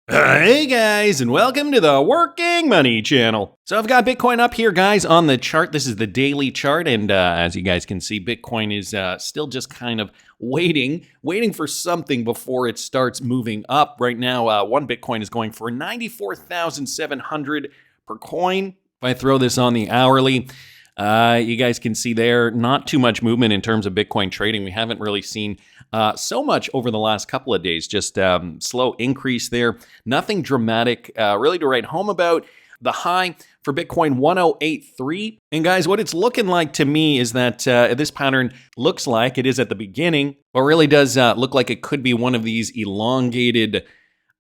Hey guys, and welcome to the Working Money channel. So I've got Bitcoin up here, guys, on the chart. This is the daily chart, and as you guys can see, Bitcoin is still just kind of waiting for something before it starts moving up. Right now, one Bitcoin is going for 94,700 per coin. If I throw this on the hourly, you guys can see there, not too much movement in terms of Bitcoin trading. We haven't really seen so much over the last couple of days, just slow increase there. Nothing dramatic really to write home about. The high for Bitcoin, 1083. And guys, what it's looking like to me is that this pattern looks like it is at the beginning, but really does look like it could be one of these elongated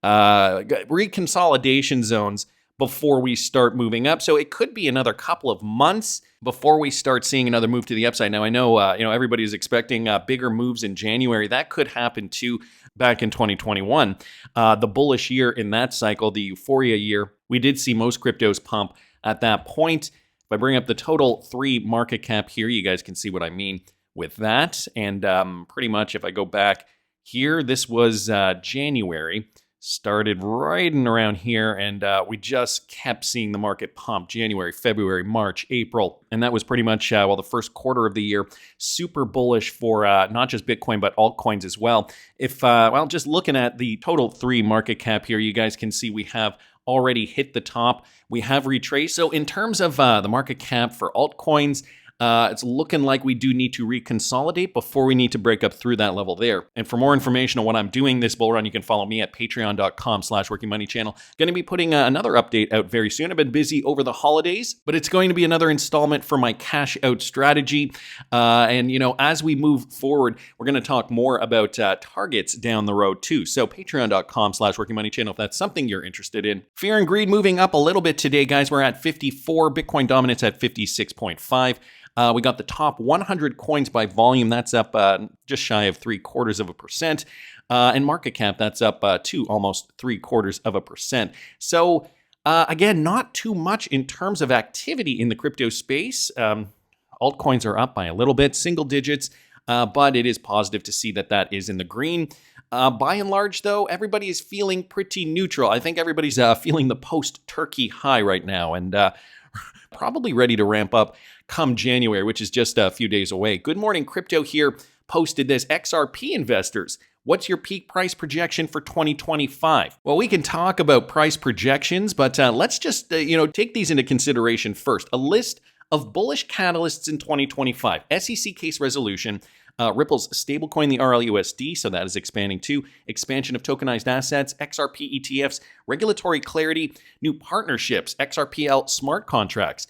reconsolidation zones before we start moving up. So it could be another couple of months before we start seeing another move to the upside. Now, I know everybody's expecting bigger moves in January. That could happen too back in 2021. The bullish year in that cycle, the euphoria year, we did see most cryptos pump at that point. If I bring up the total 3 market cap here, you guys can see what I mean with that. And pretty much if I go back here, this was January. Started right and around here, and we just kept seeing the market pump January, February, March, April. And that was pretty much, the first quarter of the year, super bullish for not just Bitcoin, but altcoins as well. If, just looking at the total 3 market cap here, you guys can see we have already hit the top. We have retraced. So in terms of the market cap for altcoins, it's looking like we do need to reconsolidate before we need to break up through that level there. And for more information on what I'm doing this bull run, you can follow me at patreon.com/workingmoneychannel. Going to be putting another update out very soon. I've been busy over the holidays, but it's going to be another installment for my cash out strategy. And as we move forward, we're going to talk more about targets down the road too. So patreon.com/workingmoneychannel if that's something you're interested in. Fear and greed moving up a little bit today, guys. We're at 54. Bitcoin dominance at 56.5. We got the top 100 coins by volume. That's up just shy of 0.75%. And market cap, that's up to almost 0.75%. So again, not too much in terms of activity in the crypto space. Altcoins are up by a little bit, single digits, but it is positive to see that is in the green. By and large, though, everybody is feeling pretty neutral. I think everybody's feeling the post-Turkey high right now, and probably ready to ramp up come January, which is just a few days away. Good Morning Crypto here posted this. XRP investors, what's your peak price projection for 2025? Well, we can talk about price projections, but let's just take these into consideration first. A list of bullish catalysts in 2025. SEC case resolution, Ripple's stablecoin, the RLUSD, so that is expanding too. Expansion of tokenized assets, XRP ETFs, regulatory clarity, new partnerships, XRPL smart contracts,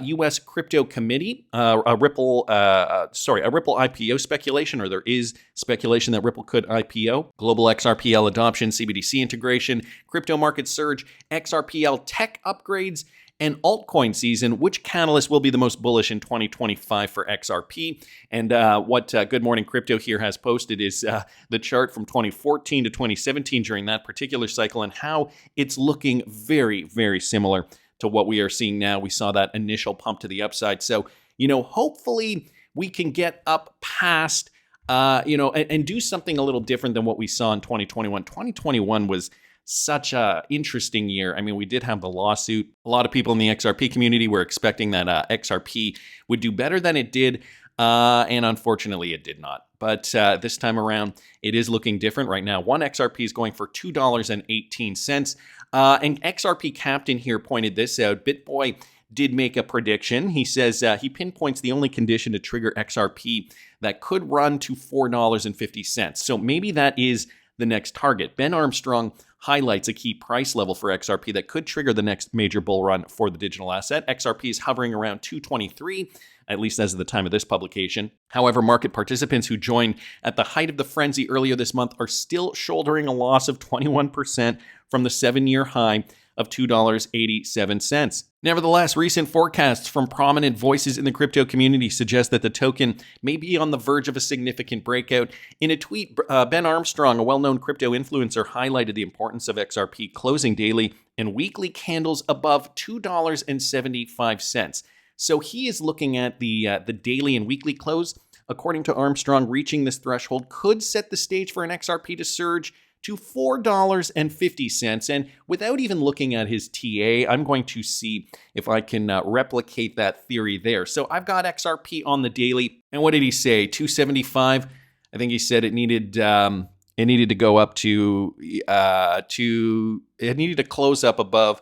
U.S. crypto committee, a Ripple IPO speculation, or there is speculation that Ripple could IPO, global XRPL adoption, CBDC integration, crypto market surge, XRPL tech upgrades, and altcoin season. Which catalyst will be the most bullish in 2025 for XRP? And what Good Morning Crypto here has posted is the chart from 2014 to 2017 during that particular cycle, and how it's looking very, very similar to what we are seeing now. We saw that initial pump to the upside. So, hopefully we can get up past, and do something a little different than what we saw in 2021. 2021 was such a interesting year. I mean, we did have the lawsuit. A lot of people in the XRP community were expecting that XRP would do better than it did, and unfortunately it did not. But this time around, it is looking different right now. One XRP is going for $2.18. And XRP Captain here pointed this out. BitBoy did make a prediction. He says he pinpoints the only condition to trigger XRP that could run to $4.50. So maybe that is the next target. Ben Armstrong highlights a key price level for XRP that could trigger the next major bull run for the digital asset. XRP is hovering around 223, at least as of the time of this publication. However, market participants who joined at the height of the frenzy earlier this month are still shouldering a loss of 21% from the 7-year high of $2.87. Nevertheless, recent forecasts from prominent voices in the crypto community suggest that the token may be on the verge of a significant breakout. In a tweet, Ben Armstrong, a well-known crypto influencer, highlighted the importance of XRP closing daily and weekly candles above $2.75. So he is looking at the daily and weekly close. According to Armstrong, reaching this threshold could set the stage for an XRP to surge to $4.50. And without even looking at his TA, I'm going to see if I can replicate that theory there. So I've got XRP on the daily. And what did he say? 275? I think he said it needed to go up to it needed to close up above,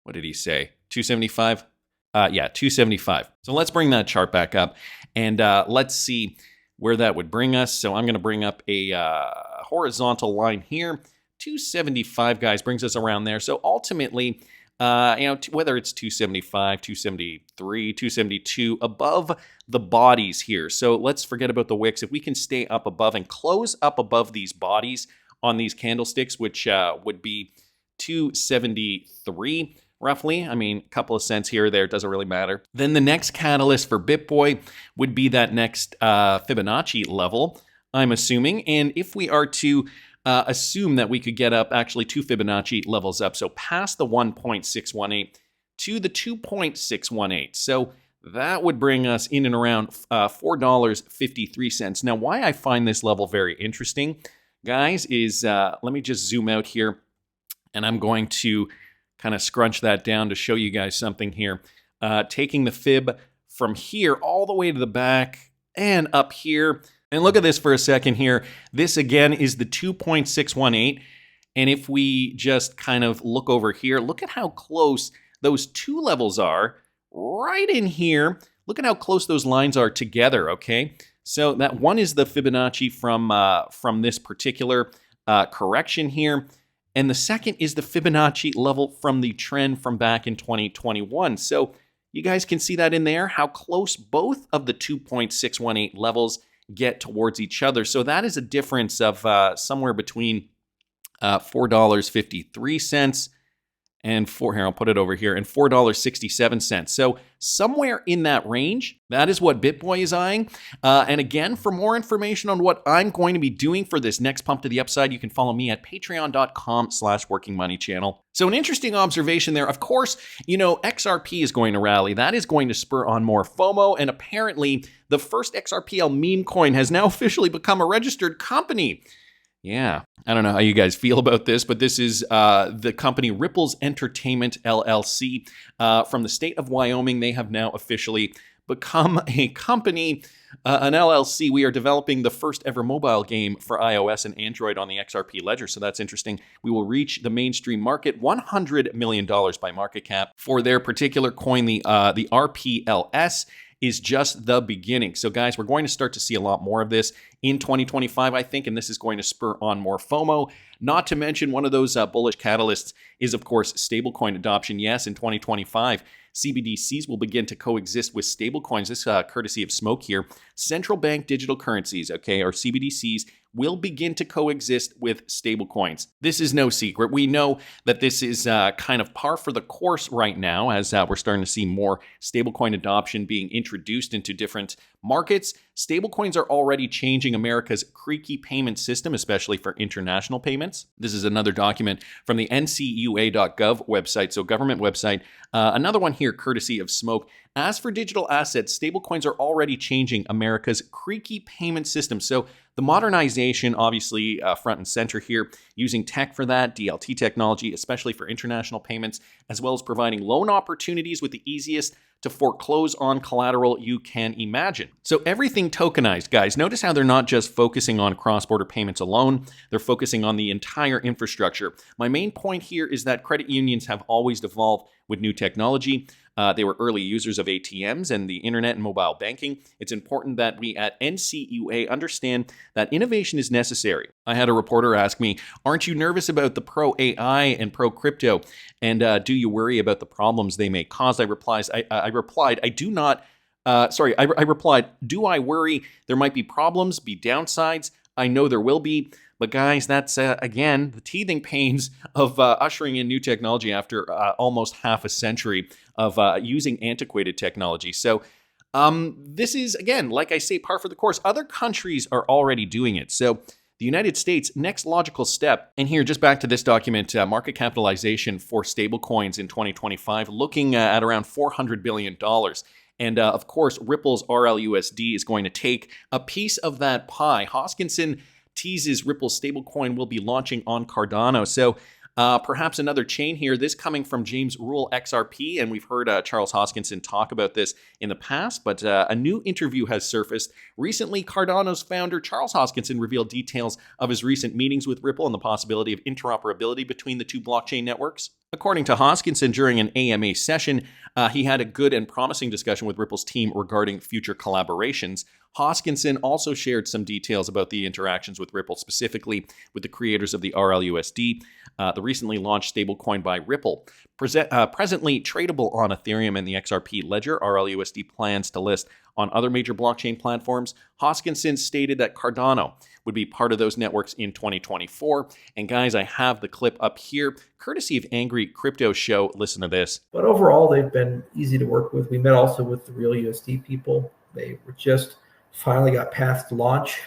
what did he say? 275? Yeah, 275. So let's bring that chart back up and let's see where that would bring us. So I'm going to bring up a horizontal line here. 275, guys, brings us around there. So ultimately, whether it's 275, 273, 272, above the bodies here. So let's forget about the wicks. If we can stay up above and close up above these bodies on these candlesticks, which would be 273, roughly. I mean, a couple of cents here or there, doesn't really matter. Then the next catalyst for BitBoy would be that next Fibonacci level, I'm assuming. And if we are to assume that we could get up actually 2 Fibonacci levels up, so past the 1.618 to the 2.618. So that would bring us in and around $4.53. Now, why I find this level very interesting, guys, is let me just zoom out here, and I'm going to kind of scrunch that down to show you guys something here. Taking the fib from here all the way to the back and up here. And look at this for a second here. This again is the 2.618. And if we just kind of look over here, look at how close those two levels are right in here. Look at how close those lines are together, okay? So that one is the Fibonacci from this particular correction here. And the second is the Fibonacci level from the trend from back in 2021. So you guys can see that in there, how close both of the 2.618 levels get towards each other. So that is a difference of somewhere between $4.53 and here, I'll put it over here, and $4.67. So somewhere in that range, that is what BitBoy is eyeing. And again, for more information on what I'm going to be doing for this next pump to the upside, you can follow me at patreon.com/workingmoneychannel. So an interesting observation there. Of course, XRP is going to rally. That is going to spur on more FOMO. And apparently, the first XRPL meme coin has now officially become a registered company. Yeah, I don't know how you guys feel about this, but this is the company Ripples Entertainment LLC from the state of Wyoming. They have now officially become a company, an LLC. We are developing the first ever mobile game for iOS and Android on the XRP ledger, so that's interesting. We will reach the mainstream market, $100 million by market cap for their particular coin, the RPLS. Is just the beginning. So guys, we're going to start to see a lot more of this in 2025, I think, and this is going to spur on more FOMO. Not to mention one of those bullish catalysts is, of course, stablecoin adoption. Yes, in 2025, CBDCs will begin to coexist with stablecoins. This courtesy of Smoke here. Central bank digital currencies, okay, or CBDCs, will begin to coexist with stablecoins. This is no secret. We know that this is kind of par for the course right now as we're starting to see more stablecoin adoption being introduced into different markets. Stablecoins are already changing America's creaky payment system, especially for international payments. This is another document from the ncua.gov website, so government website. Another one here, courtesy of Smoke. As for digital assets, stablecoins are already changing America's creaky payment system. So the modernization, obviously, front and center here, using tech for that, DLT technology, especially for international payments, as well as providing loan opportunities with the easiest to foreclose on collateral you can imagine. So everything tokenized, guys. Notice how they're not just focusing on cross-border payments alone. They're focusing on the entire infrastructure. My main point here is that credit unions have always evolved with new technology. They were early users of ATMs and the internet and mobile banking. It's important that we at NCUA understand that innovation is necessary. I had a reporter ask me, aren't you nervous about the pro-AI and pro-crypto? And do you worry about the problems they may cause? I replied, I do not. I replied, do I worry there might be problems, be downsides? I know there will be. But guys, that's, again, the teething pains of ushering in new technology after almost half a century of using antiquated technology. So this is, again, like I say, par for the course. Other countries are already doing it. So the United States, next logical step, and here, just back to this document, market capitalization for stablecoins in 2025, looking at around $400 billion. And of course, Ripple's RLUSD is going to take a piece of that pie. Hoskinson Teases Ripple's stablecoin will be launching on Cardano. So perhaps another chain here, this coming from James Rule XRP, and we've heard Charles Hoskinson talk about this in the past, but a new interview has surfaced. Recently, Cardano's founder, Charles Hoskinson, revealed details of his recent meetings with Ripple and the possibility of interoperability between the two blockchain networks. According to Hoskinson, during an AMA session, he had a good and promising discussion with Ripple's team regarding future collaborations. Hoskinson also shared some details about the interactions with Ripple, specifically with the creators of the RLUSD, the recently launched stablecoin by Ripple. Presently tradable on Ethereum and the XRP ledger, RLUSD plans to list on other major blockchain platforms. Hoskinson stated that Cardano would be part of those networks in 2024. And guys, I have the clip up here, courtesy of Angry Crypto Show. Listen to this. But overall, they've been easy to work with. We met also with the RLUSD people. They were just finally got past launch,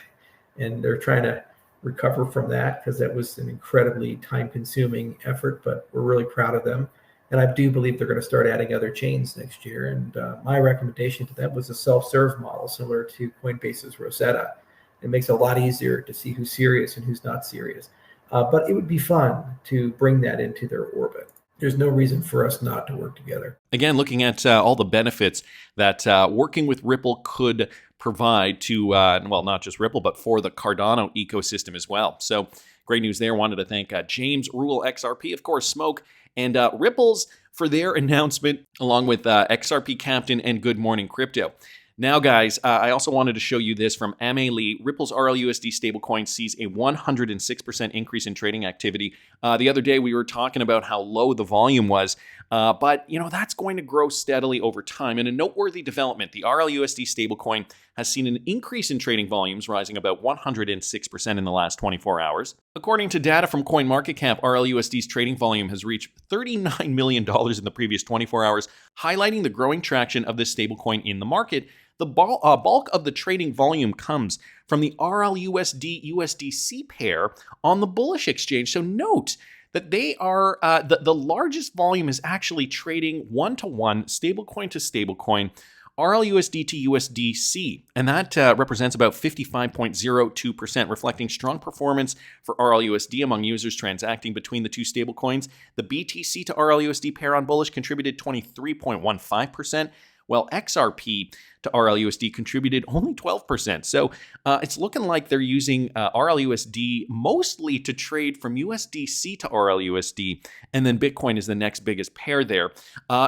and they're trying to recover from that because that was an incredibly time-consuming effort, but we're really proud of them. And I do believe they're going to start adding other chains next year. And my recommendation to them was a self-serve model similar to Coinbase's Rosetta. It makes it a lot easier to see who's serious and who's not serious. But it would be fun to bring that into their orbit. There's no reason for us not to work together. Again, looking at all the benefits that working with Ripple could provide to, well, not just Ripple, but for the Cardano ecosystem as well. So great news there. Wanted to thank James Rule XRP, of course, Smoke, and Ripple's for their announcement, along with XRP Captain and Good Morning Crypto. Now, guys, I also wanted to show you this from Lee. Ripple's RLUSD stablecoin sees a 106% increase in trading activity. The other day, we were talking about how low the volume was, but that's going to grow steadily over time. And a noteworthy development, the RLUSD stablecoin has seen an increase in trading volumes, rising about 106% in the last 24 hours. According to data from CoinMarketCap, RLUSD's trading volume has reached $39 million in the previous 24 hours, highlighting the growing traction of this stablecoin in the market. The bulk of the trading volume comes from the RLUSD-USDC pair on the bullish exchange. So note that they are the largest volume is actually trading one-to-one, stablecoin to stablecoin, RLUSD to USDC, and that represents about 55.02%, reflecting strong performance for RLUSD among users transacting between the two stablecoins. The BTC to RLUSD pair on bullish contributed 23.15%, while XRP to RLUSD contributed only 12%. So it's looking like they're using RLUSD mostly to trade from USDC to RLUSD, and then Bitcoin is the next biggest pair there.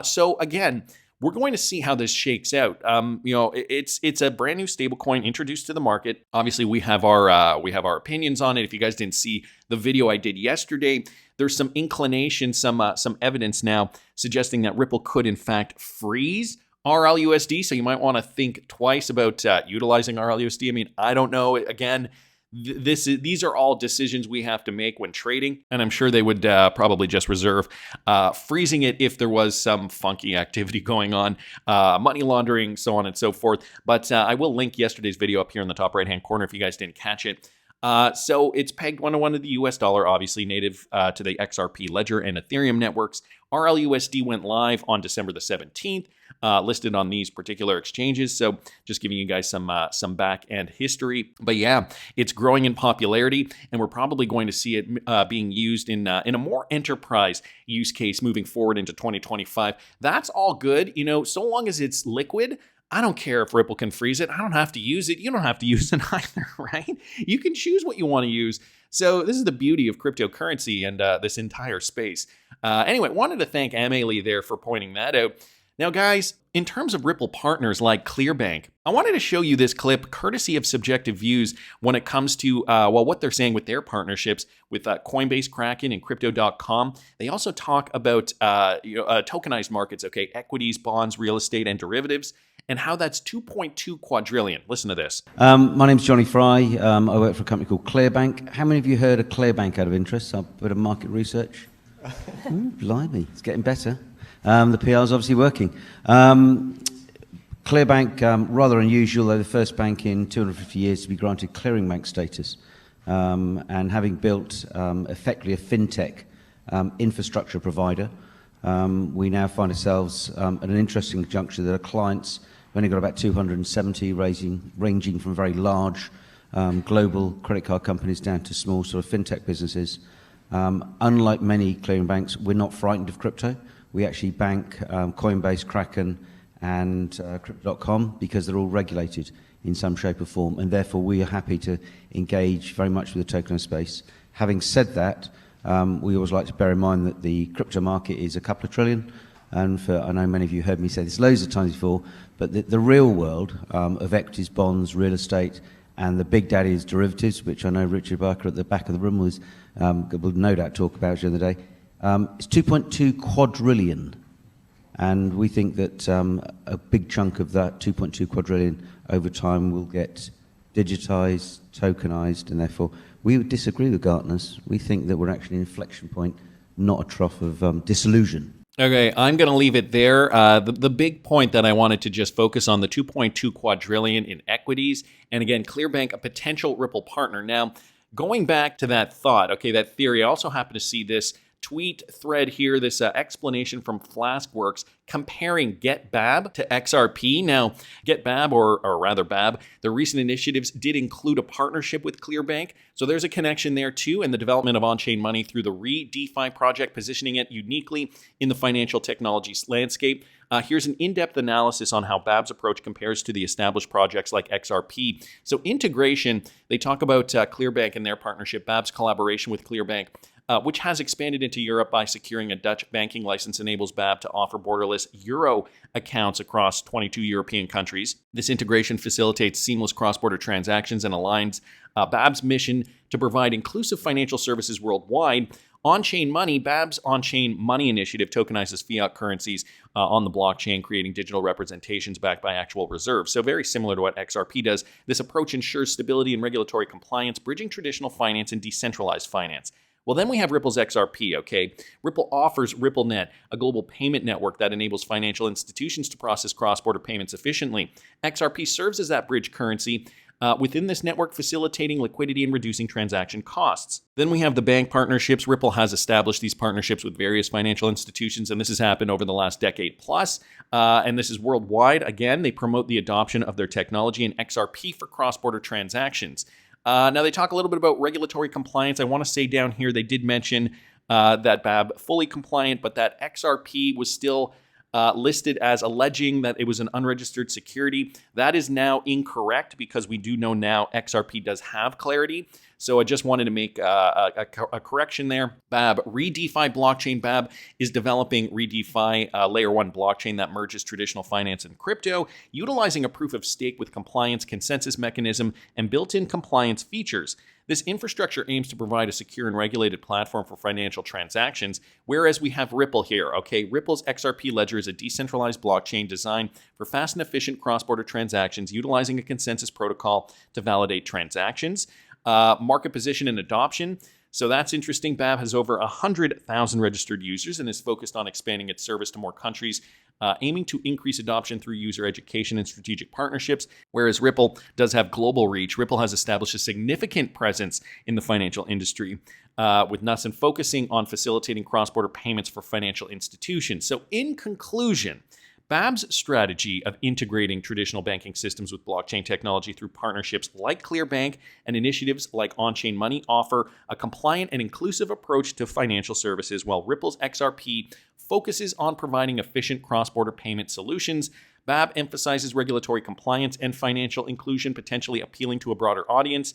So again, we're going to see how this shakes out. It's a brand new stablecoin introduced to the market. Obviously, we have our opinions on it. If you guys didn't see the video I did yesterday, there's some inclination, some evidence now suggesting that Ripple could in fact freeze RLUSD. So you might want to think twice about utilizing RLUSD. I mean, I don't know. Again, these are all decisions we have to make when trading, and I'm sure they would probably just reserve freezing it if there was some funky activity going on, money laundering, so on and so forth. But I will link yesterday's video up here in the top right-hand corner if you guys didn't catch it. So it's pegged one-to-one to the US dollar, obviously native to the XRP ledger and Ethereum networks. RLUSD went live on December the 17th, listed on these particular exchanges. So just giving you guys some back-end history. But yeah, it's growing in popularity, and we're probably going to see it being used in a more enterprise use case moving forward into 2025. That's all good, so long as it's liquid. I don't care if Ripple can freeze it. I don't have to use it. You don't have to use it either, right? You can choose what you want to use. So this is the beauty of cryptocurrency and this entire space. Anyway, wanted to thank Lee there for pointing that out. Now, guys, in terms of Ripple partners like Clearbank, I wanted to show you this clip courtesy of Subjective Views when it comes to what they're saying with their partnerships with Coinbase, Kraken, and Crypto.com. They also talk about tokenized markets, equities, bonds, real estate, and derivatives, and how that's 2.2 quadrillion. Listen to this. My name's Johnny Fry. I work for a company called Clearbank. How many of you heard of Clearbank out of interest? A bit of market research. Blimey, it's getting better. The PR is obviously working. Clearbank, rather unusual, they're the first bank in 250 years to be granted clearing bank status. And having built effectively a fintech infrastructure provider, we now find ourselves at an interesting juncture that our clients have only got about 270, ranging from very large global credit card companies down to small sort of fintech businesses. Unlike many clearing banks, we're not frightened of crypto. We actually bank Coinbase, Kraken, and Crypto.com because they're all regulated in some shape or form, and therefore we are happy to engage very much with the tokenized space. Having said that, we always like to bear in mind that the crypto market is a couple of trillion, and I know many of you heard me say this loads of times before, but the real world of equities, bonds, real estate, and the big daddy is derivatives, which I know Richard Barker at the back of the room will no doubt talk about during the day. It's 2.2 quadrillion, and we think that a big chunk of that 2.2 quadrillion over time will get digitized, tokenized, and therefore we would disagree with Gartner's. We think that we're actually an inflection point, not a trough of disillusion. Okay, I'm going to leave it there. The big point that I wanted to just focus on, the 2.2 quadrillion in equities, and again, Clearbank, a potential Ripple partner. Now, going back to that thought, okay, that theory, I also happen to see this tweet thread here, this explanation from FlaskWorks comparing GetBab to XRP. Now, GetBab, or rather BAB, the recent initiatives did include a partnership with Clearbank. So there's a connection there too, and the development of on-chain money through the DeFi project, positioning it uniquely in the financial technologies landscape. Here's an in-depth analysis on how BAB's approach compares to the established projects like XRP. So integration, they talk about Clearbank and their partnership, BAB's collaboration with Clearbank, which has expanded into Europe by securing a Dutch banking license, enables BAB to offer borderless euro accounts across 22 European countries. This integration facilitates seamless cross-border transactions and aligns BAB's mission to provide inclusive financial services worldwide. On-chain money, BAB's on-chain money initiative tokenizes fiat currencies on the blockchain, creating digital representations backed by actual reserves. So very similar to what XRP does. This approach ensures stability and regulatory compliance, bridging traditional finance and decentralized finance. Well, then we have Ripple's XRP, okay? Ripple offers RippleNet, a global payment network that enables financial institutions to process cross-border payments efficiently. XRP serves as that bridge currency within this network, facilitating liquidity and reducing transaction costs. Then we have the bank partnerships. Ripple has established these partnerships with various financial institutions, and this has happened over the last decade plus, and this is worldwide. Again, they promote the adoption of their technology and XRP for cross-border transactions. Now, they talk a little bit about regulatory compliance. I want to say down here, they did mention that BAB fully compliant, but that XRP was still listed as alleging that it was an unregistered security. That is now incorrect because we do know now XRP does have clarity. So I just wanted to make a correction there. BAB, ReDeFi blockchain. BAB is developing ReDeFi, layer 1 blockchain that merges traditional finance and crypto, utilizing a proof of stake with compliance consensus mechanism and built-in compliance features. This infrastructure aims to provide a secure and regulated platform for financial transactions, whereas we have Ripple here, okay? Ripple's XRP ledger is a decentralized blockchain designed for fast and efficient cross-border transactions, utilizing a consensus protocol to validate transactions. Market position and adoption. So that's interesting. BAB has over 100,000 registered users and is focused on expanding its service to more countries, aiming to increase adoption through user education and strategic partnerships, whereas Ripple does have global reach. Ripple has established a significant presence in the financial industry, with Nussin focusing on facilitating cross-border payments for financial institutions. So in conclusion, BAB's strategy of integrating traditional banking systems with blockchain technology through partnerships like Clearbank and initiatives like on-chain money offer a compliant and inclusive approach to financial services, while Ripple's XRP focuses on providing efficient cross-border payment solutions. BAB emphasizes regulatory compliance and financial inclusion, potentially appealing to a broader audience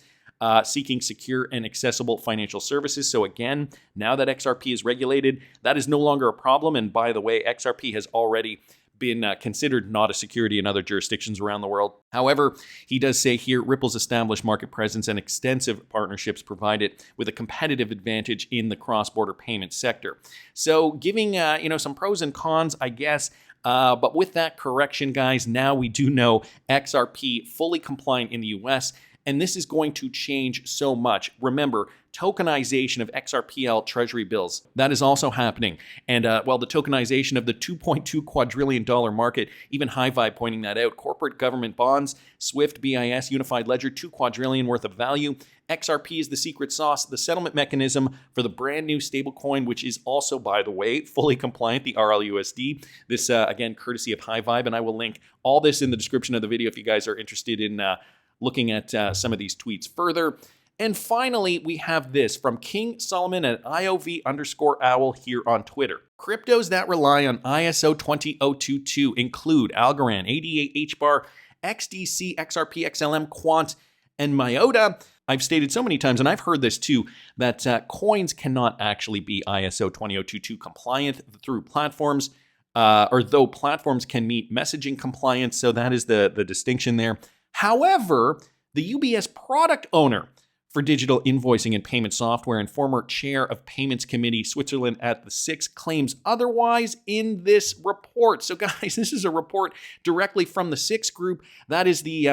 seeking secure and accessible financial services. So again, now that XRP is regulated, that is no longer a problem. And by the way, XRP has already been considered not a security in other jurisdictions around the world. However, he does say here, Ripple's established market presence and extensive partnerships provide it with a competitive advantage in the cross-border payment sector. So giving some pros and cons, I guess. But with that correction, guys, now we do know XRP fully compliant in the US, and this is going to change so much. Remember, tokenization of XRPL treasury bills, that is also happening. And the tokenization of the $2.2 quadrillion market, even High Vibe pointing that out. Corporate government bonds, SWIFT, BIS, Unified Ledger, $2 quadrillion worth of value. XRP is the secret sauce, the settlement mechanism for the brand new stablecoin, which is also, by the way, fully compliant, the RLUSD. This, again, courtesy of High Vibe, and I will link all this in the description of the video if you guys are interested in looking at some of these tweets further. And finally, we have this from King Solomon at IOV_owl here on Twitter. Cryptos that rely on ISO 20022 include Algorand, ADA, HBAR, XDC, XRP, XLM, Quant, and MIOTA. I've stated so many times, and I've heard this too, that coins cannot actually be ISO 20022 compliant through platforms, or though platforms can meet messaging compliance, so that is the distinction there. However, the UBS product owner for digital invoicing and payment software and former chair of Payments Committee Switzerland at the SIX claims otherwise in this report. So guys, this is a report directly from the SIX group. That is the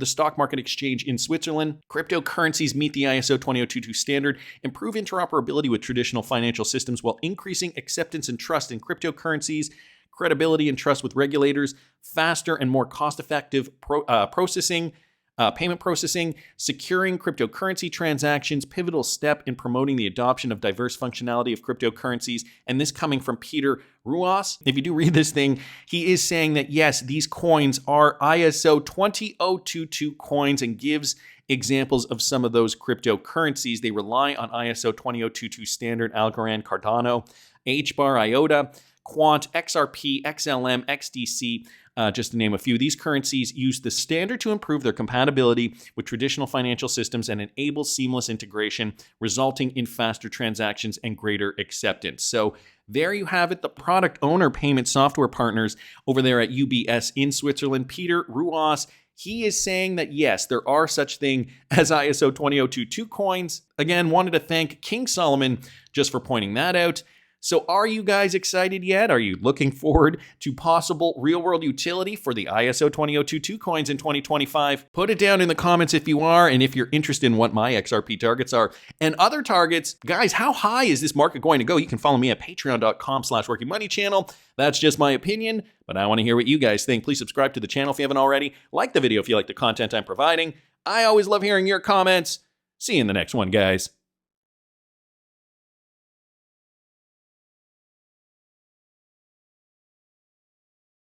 stock market exchange in Switzerland. Cryptocurrencies meet the ISO 20022 standard, improve interoperability with traditional financial systems while increasing acceptance and trust in cryptocurrencies, credibility and trust with regulators, faster and more cost-effective payment processing, securing cryptocurrency transactions, pivotal step in promoting the adoption of diverse functionality of cryptocurrencies. And this coming from Peter Ruas. If you do read this thing, he is saying that yes, these coins are ISO 20022 coins and gives examples of some of those cryptocurrencies. They rely on ISO 20022 standard, Algorand, Cardano, HBAR, IOTA, Quant, XRP, XLM, XDC, just to name a few. These currencies use the standard to improve their compatibility with traditional financial systems and enable seamless integration, resulting in faster transactions and greater acceptance. So there you have it, the product owner payment software partners over there at UBS in Switzerland, Peter Ruas. He is saying that yes, there are such thing as ISO 20022 coins. Again, wanted to thank King Solomon just for pointing that out. So are you guys excited yet? Are you looking forward to possible real-world utility for the ISO 20022 coins in 2025? Put it down in the comments if you are, and if you're interested in what my XRP targets are and other targets. Guys, how high is this market going to go? You can follow me at patreon.com/workingmoneychannel. That's just my opinion, but I want to hear what you guys think. Please subscribe to the channel if you haven't already. Like the video if you like the content I'm providing. I always love hearing your comments. See you in the next one, guys.